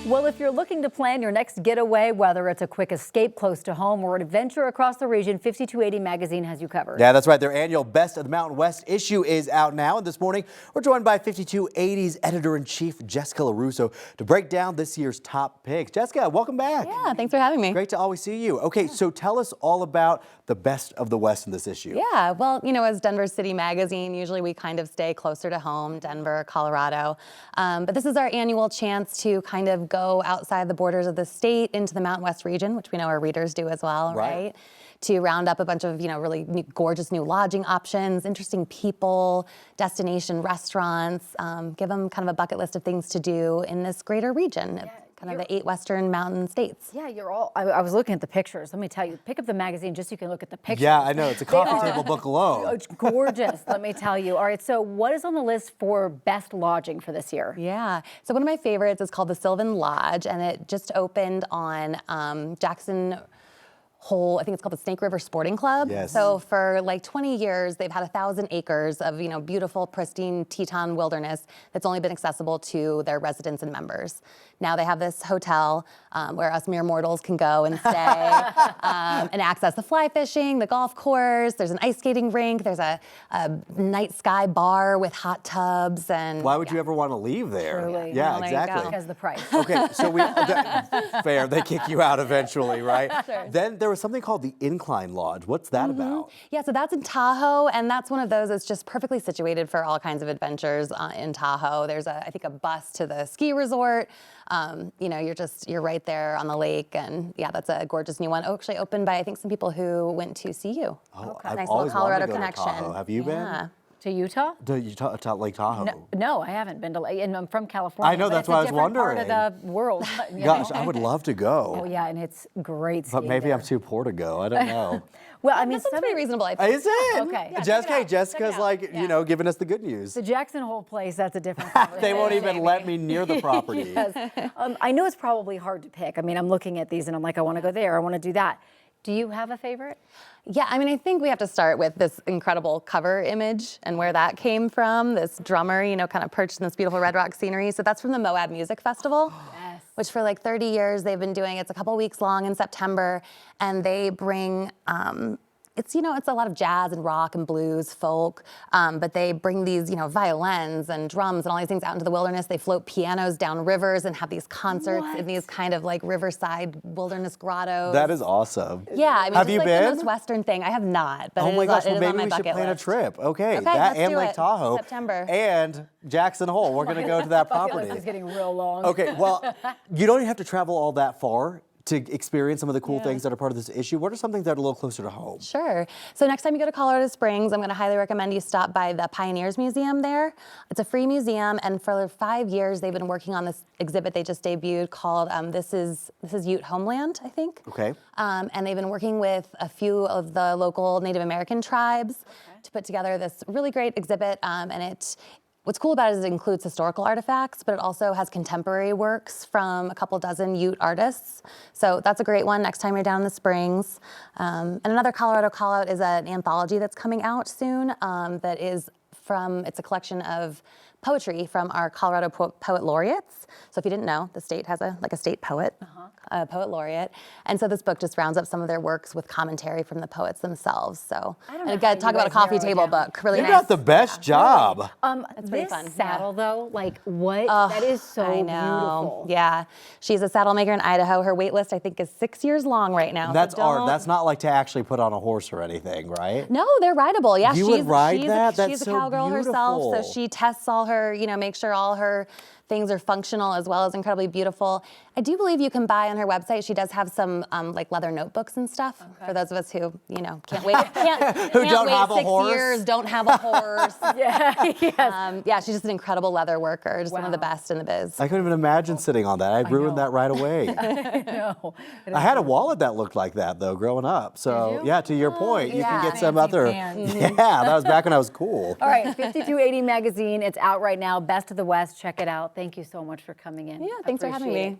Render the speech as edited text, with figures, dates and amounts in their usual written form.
Well, if you're looking to plan your next getaway, whether it's a quick escape close to home or an adventure across the region, 5280 magazine has you covered. Yeah, that's right. Their annual Best of the Mountain West issue is out now. And this morning, we're joined by 5280's editor-in-chief, Jessica LaRusso, to break down this year's top picks. Jessica, welcome back. Yeah, thanks for having me. Great to always see you. Okay, so tell us all about the Best of the West in this issue. Yeah, well, you know, as Denver City Magazine, usually we kind of stay closer to home, Denver, Colorado. But this is our annual chance to kind of go outside the borders of the state into the Mountain West region, which we know our readers do as well, right? To round up a bunch of, really gorgeous new lodging options, interesting people, destination restaurants, give them kind of a bucket list of things to do in this greater region. Kind of the 8 Western mountain states. Yeah, I was looking at the pictures. Let me tell you, pick up the magazine just so you can look at the pictures. Yeah, I know. It's a coffee table book alone. It's gorgeous, let me tell you. All right, so what is on the list for best lodging for this year? Yeah, so one of my favorites is called the Sylvan Lodge, and it just opened on Jackson Hole, I think it's called the Snake River Sporting Club. Yes. So for like 20 years, they've had 1,000 acres of, beautiful, pristine Teton wilderness that's only been accessible to their residents and members. Now they have this hotel where us mere mortals can go and stay and access the fly fishing, the golf course. There's an ice skating rink. There's a night sky bar with hot tubs. And why would you ever want to leave there? Truly. Yeah, Well, there you exactly. go. Because of the price. Okay, so fair, they kick you out eventually, right? Sure. Then there was something called the Incline Lodge. What's that about? Yeah, so that's in Tahoe, and that's one of those that's just perfectly situated for all kinds of adventures in Tahoe. There's I think a bus to the ski resort. You're right there on the lake, and yeah, that's a gorgeous new one. Actually opened by I think some people who went to CU. Oh, Okay. I've Nice always little Colorado wanted to go to connection. Tahoe. Have you been? To Utah? To Lake Tahoe. No, I haven't been to, and I'm from California. I know, but that's it's why I a was different wondering. part of the world. Gosh, I would love to go. Oh yeah, and it's great But skiing maybe there. I'm too poor to go. I don't know. Well, I mean, That sounds pretty reasonable, I think. Is it? Okay. Yeah, Jessica's like, giving us the good news. the Jackson Hole place, that's a different conversation. They won't even let me near the property. Yes. I know it's probably hard to pick. I mean, I'm looking at these and I'm like, I want to go there, I want to do that. Do you have a favorite? Yeah, I mean, I think we have to start with this incredible cover image and where that came from. This drummer, kind of perched in this beautiful red rock scenery. So that's from the Moab Music Festival. Yes. Which for like 30 years they've been doing. It's a couple weeks long in September, and they bring it's a lot of jazz and rock and blues, folk, but they bring these, violins and drums and all these things out into the wilderness. They float pianos down rivers and have these concerts in these kind of like riverside wilderness grottos. That is awesome. Yeah, I mean, Have just you like been? the most Western thing. I have not, but Oh my gosh, it well, is maybe on my we should bucket plan list. a trip. Okay, that let's and do Lake it. Tahoe. September. And Jackson Hole. We're going to go to that This property. is getting real long. Okay, well, you don't even have to travel all that far to experience some of the cool things that are part of this issue. What are some things that are a little closer to home? Sure. So next time you go to Colorado Springs, I'm going to highly recommend you stop by the Pioneers Museum there. It's a free museum, and for 5 years they've been working on this exhibit they just debuted called This is Ute Homeland, I think. Okay. And they've been working with a few of the local Native American tribes to put together this really great exhibit, what's cool about it is it includes historical artifacts, but it also has contemporary works from a couple dozen Ute artists. So that's a great one next time you're down in the Springs. And another Colorado call-out is an anthology that's coming out soon it's a collection of poetry from our Colorado Poet Laureates. So if you didn't know, the state has a state poet, a poet laureate. And so this book just rounds up some of their works with commentary from the poets themselves. So, and again, talk about a coffee table book. Really You nice. got the best job. It's pretty This fun. saddle though, like what? That is so I know. beautiful. Yeah. She's a saddle maker in Idaho. Her wait list, I think, is 6 years long right now. That's so art. That's not like to actually put on a horse or anything, right? No, they're rideable. Yeah, You would ride that? That's she's a so cowgirl herself, beautiful. so she tests all her, make sure all her things are functional as well as incredibly beautiful. I do believe you can buy on her website. She does have some like leather notebooks and stuff for those of us who, can't wait. Who don't wait have a 6 horse. years, don't have a horse. Yes. Yeah, she's just an incredible leather worker, just one of the Wow. best in the biz. I couldn't even imagine sitting on that. I'd ruin know. that right away. No. I had a wallet that looked like that though growing up. So Did you? yeah, to your point, you can yeah. get some Fancy other. pants. Yeah, that was back when I was cool. All right, 5280 magazine. It's out right now. Best of the West. Check it out. Thank you so much for coming in. Yeah, thanks for having Appreciate me. it.